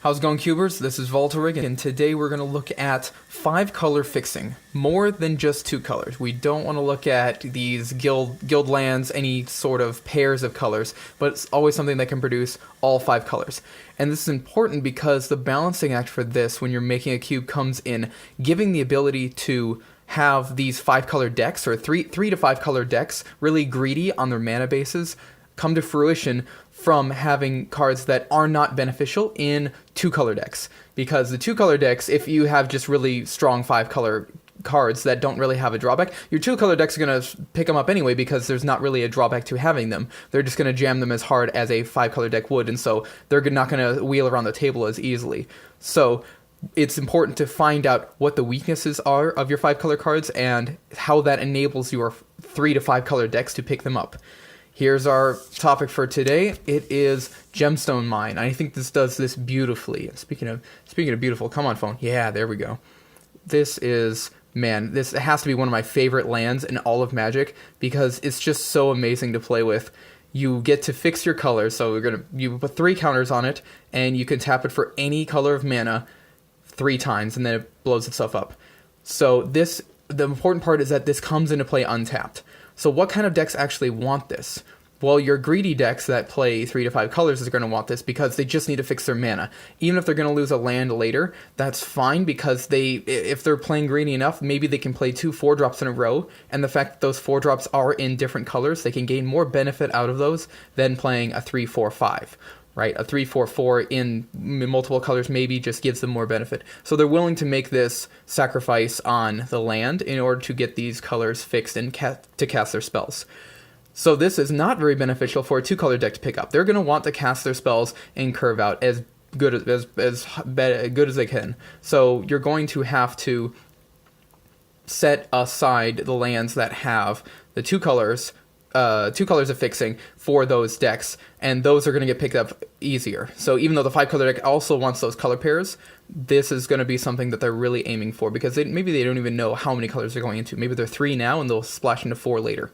How's it going, Cubers? This is Volatile, and today we're going to look at 5 color fixing. More than just 2 colors. We don't want to look at these guild lands, any sort of pairs of colors, but it's always something that can produce all 5 colors. And this is important because the balancing act for this, when you're making a cube, comes in giving the ability to have these 5 color decks, or 3 to 5 color decks, really greedy on their mana bases, come to fruition from having cards that are not beneficial in 2 color decks. Because the 2 color decks, if you have just really strong 5 color cards that don't really have a drawback, your 2 color decks are going to pick them up anyway because there's not really a drawback to having them. They're just going to jam them as hard as a 5 color deck would, and so they're not going to wheel around the table as easily. So it's important to find out what the weaknesses are of your 5 color cards and how that enables your 3 to 5 color decks to pick them up. Here's our topic for today. It is Gemstone Mine. I think this does this beautifully. Speaking of beautiful, come on phone. Yeah, there we go. This is, man, this has to be one of my favorite lands in all of Magic because it's just so amazing to play with. You get to fix your colors, so you put 3 counters on it, and you can tap it for any color of mana 3 times, and then it blows itself up. So the important part is that this comes into play untapped. So what kind of decks actually want this? Well, your greedy decks that play 3 to 5 colors are going to want this because they just need to fix their mana. Even if they're going to lose a land later, that's fine because if they're playing greedy enough, maybe they can play 2 4-drops in a row, and the fact that those 4-drops are in different colors, they can gain more benefit out of those than playing a 3-4-5. Right, a 3-4-4 in multiple colors maybe just gives them more benefit. So they're willing to make this sacrifice on the land in order to get these colors fixed and to cast their spells. So this is not very beneficial for a 2-color deck to pick up. They're going to want to cast their spells and curve out as good as they can. So you're going to have to set aside the lands that have the 2 colors of fixing for those decks, and those are going to get picked up easier. So even though the 5-color deck also wants those color pairs, this is going to be something that they're really aiming for because maybe they don't even know how many colors they're going into. Maybe they're 3 now and they'll splash into 4 later.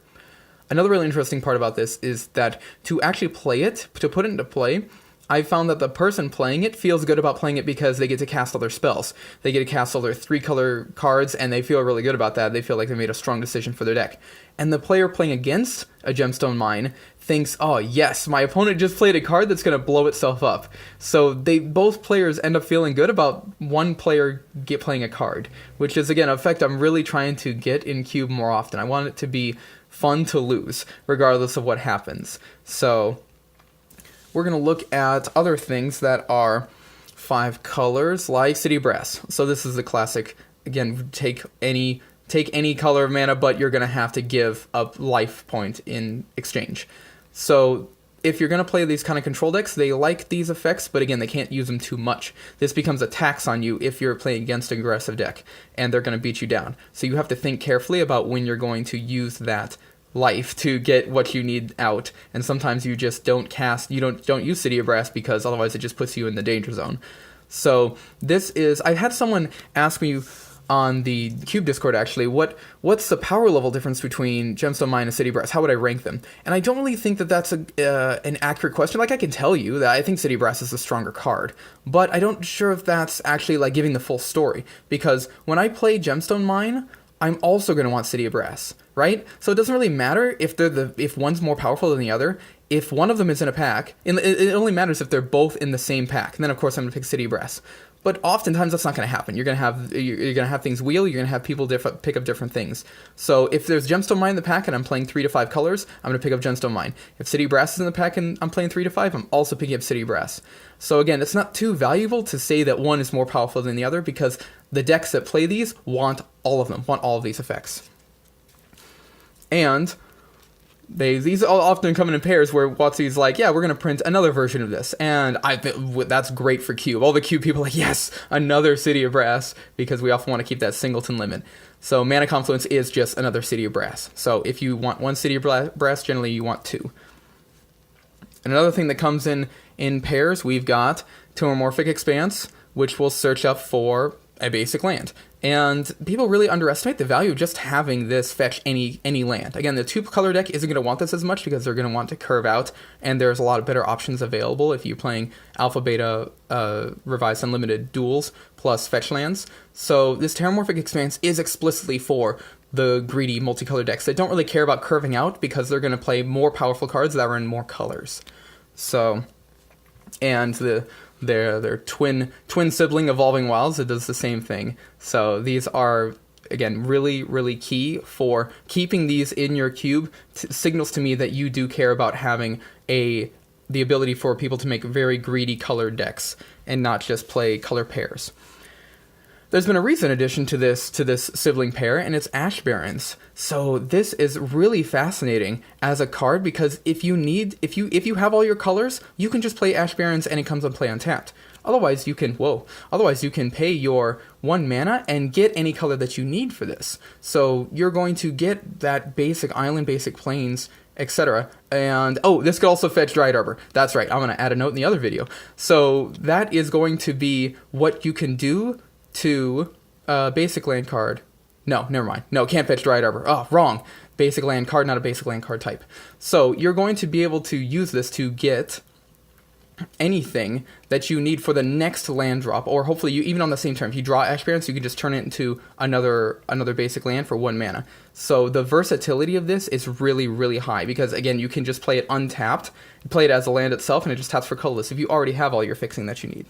Another really interesting part about this is that to actually play it, to put it into play, I found that the person playing it feels good about playing it because they get to cast all their spells. They get to cast all their 3-color cards, and they feel really good about that. They feel like they made a strong decision for their deck. And the player playing against a Gemstone Mine thinks, oh yes, my opponent just played a card that's going to blow itself up. So both players end up feeling good about one player playing a card, which is, again, an effect I'm really trying to get in Cube more often. I want it to be fun to lose, regardless of what happens. So we're going to look at other things that are 5 colors, like City Brass. So this is the classic, again, take any color of mana, but you're going to have to give a life point in exchange. So if you're going to play these kind of control decks, they like these effects, but again, they can't use them too much. This becomes a tax on you if you're playing against an aggressive deck, and they're going to beat you down. So you have to think carefully about when you're going to use that life to get what you need out, and sometimes you just don't use City of Brass because otherwise it just puts you in the danger zone. So I had someone ask me on the Cube Discord actually, what's the power level difference between Gemstone Mine and City Brass? How would I rank them? And I don't really think that that's an accurate question. Like, I can tell you that I think City Brass is a stronger card, but I don't sure if that's actually like giving the full story, because when I play Gemstone Mine, I'm also going to want City of Brass, right? So it doesn't really matter if one's more powerful than the other. If one of them is in a pack, it only matters if they're both in the same pack. And then, of course, I'm going to pick City of Brass. But oftentimes that's not going to happen. You're going to have things wheel. You're going to have people pick up different things. So if there's Gemstone Mine in the pack and I'm playing 3 to 5 colors, I'm going to pick up Gemstone Mine. If City Brass is in the pack and I'm playing 3 to 5, I'm also picking up City Brass. So again, it's not too valuable to say that one is more powerful than the other because the decks that play these want all of them, want all of these effects. And these all often come in pairs where WotC's like, yeah, we're going to print another version of this. And that's great for Cube. All the Cube people are like, yes, another City of Brass, because we often want to keep that singleton limit. So Mana Confluence is just another City of Brass. So if you want 1 City of Brass, generally you want 2. And another thing that comes in pairs, we've got Tomomorphic Expanse, which will search up for a basic land. And people really underestimate the value of just having this fetch any land. Again, the 2-color deck isn't going to want this as much because they're going to want to curve out, and there's a lot of better options available if you're playing Alpha, Beta, Revised Unlimited duels plus fetch lands. So this Terramorphic Expanse is explicitly for the greedy multicolor decks that don't really care about curving out because they're going to play more powerful cards that are in more colors. So, and their twin sibling Evolving Wilds, it does the same thing. So these are, again, really, really key for keeping these in your cube. Signals to me that you do care about having the ability for people to make very greedy colored decks and not just play color pairs. There's been a recent addition to this sibling pair, and it's Ash Barrens. So this is really fascinating as a card because if you have all your colors, you can just play Ash Barrens and it comes and play untapped. Otherwise you can pay your 1 mana and get any color that you need for this. So you're going to get that basic island, basic plains, etc. And this could also fetch Dried Arbor. That's right, I'm going to add a note in the other video. So that is going to be what you can do to basic land card. No, never mind. No, can't fetch Dried Arbor. Oh, wrong. Basic land card, not a basic land card type. So you're going to be able to use this to get anything that you need for the next land drop, or hopefully you even on the same turn. If you draw Ash Barrens, you can just turn it into another basic land for 1 mana. So the versatility of this is really, really high because, again, you can just play it untapped, play it as a land itself, and it just taps for colorless if you already have all your fixing that you need.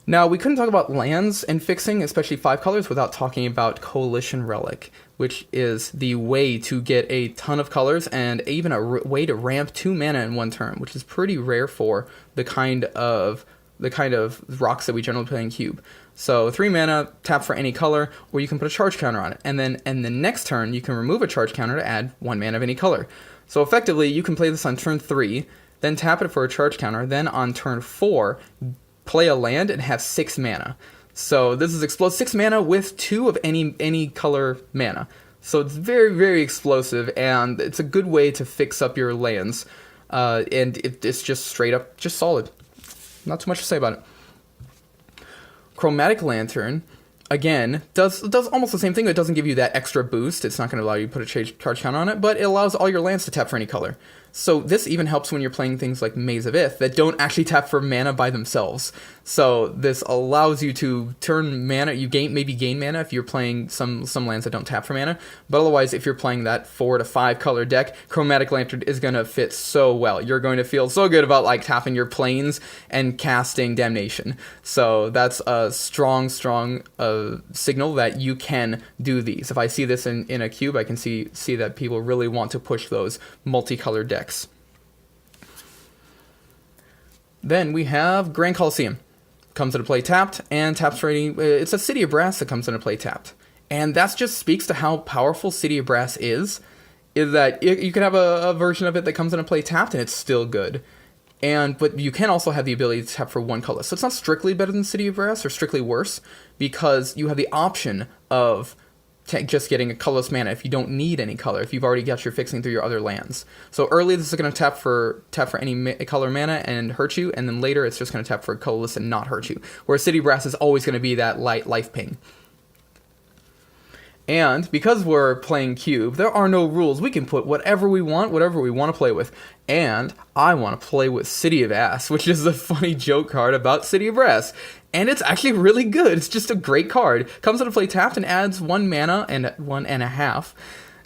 Now, we couldn't talk about lands and fixing, especially 5 colors, without talking about Coalition Relic, which is the way to get a ton of colors and even a way to ramp 2 mana in 1 turn, which is pretty rare for the kind of rocks that we generally play in cube. So 3 mana, tap for any color, or you can put a charge counter on it, and then the next turn you can remove a charge counter to add 1 mana of any color. So effectively, you can play this on turn 3, then tap it for a charge counter, then on turn 4, play a land and have 6 mana. So this is explode 6 mana with 2 of any color mana. So it's very, very explosive, and it's a good way to fix up your lands. And it's just straight up, just solid. Not too much to say about it. Chromatic Lantern, again, does almost the same thing. It doesn't give you that extra boost. It's not going to allow you to put a charge counter on it, but it allows all your lands to tap for any color. So this even helps when you're playing things like Maze of Ith that don't actually tap for mana by themselves. So this allows you to turn mana, maybe gain mana if you're playing some lands that don't tap for mana, but otherwise if you're playing that 4 to 5 color deck, Chromatic Lantern is going to fit so well. You're going to feel so good about like tapping your plains and casting Damnation. So that's a strong signal that you can do these. If I see this in a cube, I can see that people really want to push those multicolored decks. Then we have Grand Coliseum. Comes into play tapped, and taps for any... It's a City of Brass that comes into play tapped. And that just speaks to how powerful City of Brass is that you can have a version of it that comes into play tapped, and it's still good. But you can also have the ability to tap for 1 color. So it's not strictly better than City of Brass, or strictly worse, because you have the option of just getting a colorless mana if you don't need any color, if you've already got your fixing through your other lands. So early this is going to tap for any color mana and hurt you, and then later it's just going to tap for colorless and not hurt you. Whereas City Brass is always going to be that light life ping. And because we're playing cube, there are no rules. We can put whatever we want to play with. And I want to play with City of Ass, which is a funny joke card about City of Brass. And it's actually really good. It's just a great card. Comes into play tapped and adds 1 mana and 1.5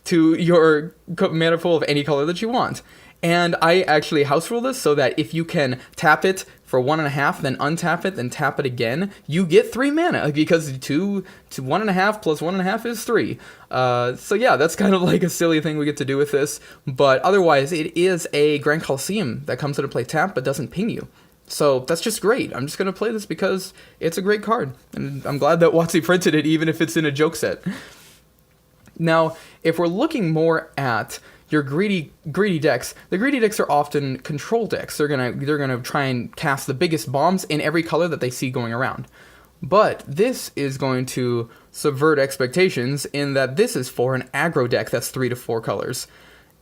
to your mana pool of any color that you want. And I actually house rule this so that if you can tap it for 1.5, then untap it, then tap it again, you get 3 mana, because 1.5 plus 1.5 is 3. So yeah, that's kind of like a silly thing we get to do with this. But otherwise, it is a Grand Coliseum that comes into play tapped but doesn't ping you. So that's just great. I'm just going to play this because it's a great card. And I'm glad that WotC printed it, even if it's in a joke set. Now, if we're looking more at your greedy decks, the greedy decks are often control decks. They're gonna try and cast the biggest bombs in every color that they see going around. But this is going to subvert expectations in that this is for an aggro deck that's 3 to 4 colors.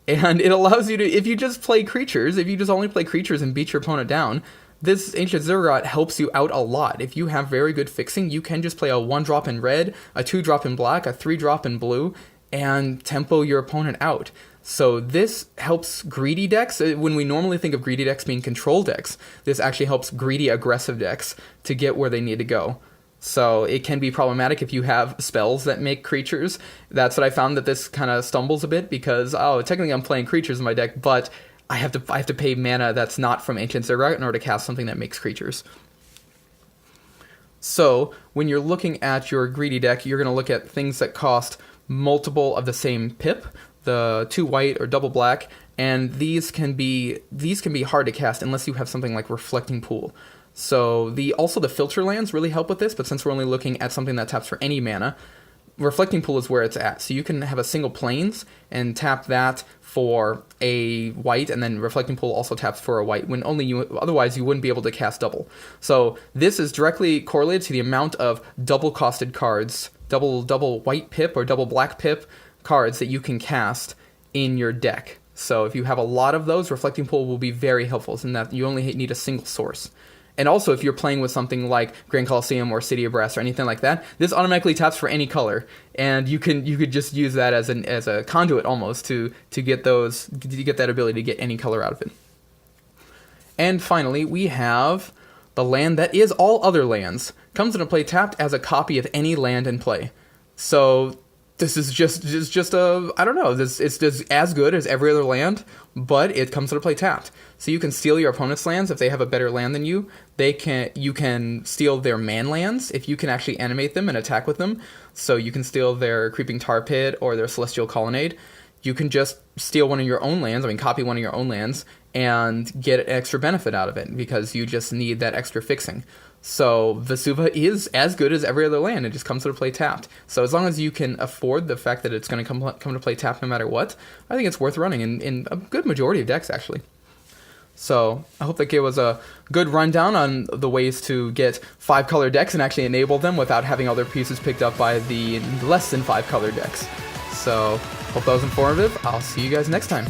And it allows you to, if you just only play creatures and beat your opponent down, this Ancient Ziggurat helps you out a lot. If you have very good fixing, you can just play a 1-drop in red, a 2-drop in black, a 3-drop in blue, and tempo your opponent out. So this helps greedy decks. When we normally think of greedy decks being control decks, this actually helps greedy aggressive decks to get where they need to go. So it can be problematic if you have spells that make creatures. That's what I found, that this kind of stumbles a bit, because, oh, technically I'm playing creatures in my deck, but I have to pay mana that's not from Ancient Ziggurat in order to cast something that makes creatures. So when you're looking at your greedy deck, you're going to look at things that cost multiple of the same pip, the 2 white or double black, and these can be hard to cast unless you have something like Reflecting Pool. So also the filter lands really help with this, but since we're only looking at something that taps for any mana, Reflecting Pool is where it's at. So you can have a single plains and tap that for a white, and then Reflecting Pool also taps for a white, when otherwise you wouldn't be able to cast double. So this is directly correlated to the amount of double costed cards, double white pip or double black pip cards that you can cast in your deck. So if you have a lot of those, Reflecting Pool will be very helpful, in that you only need a single source. And also, if you're playing with something like Grand Coliseum or City of Brass or anything like that, this automatically taps for any color, and you could just use that as a conduit almost to get that ability to get any color out of it. And finally, we have the land that is all other lands. Comes into play tapped as a copy of any land in play. So this is just a, I don't know, it's just as good as every other land, but it comes into play tapped. So you can steal your opponent's lands if they have a better land than you. You can steal their man lands if you can actually animate them and attack with them. So you can steal their Creeping Tar Pit or their Celestial Colonnade. You can just steal one of your own lands, copy one of your own lands, and get extra benefit out of it, because you just need that extra fixing. So Vesuva is as good as every other land. It just comes to play tapped. So as long as you can afford the fact that it's going to come to play tapped no matter what, I think it's worth running in a good majority of decks, actually. So I hope that gave us a good rundown on the ways to get 5-color decks and actually enable them without having all their pieces picked up by the less than 5-color decks. So hope that was informative. I'll see you guys next time.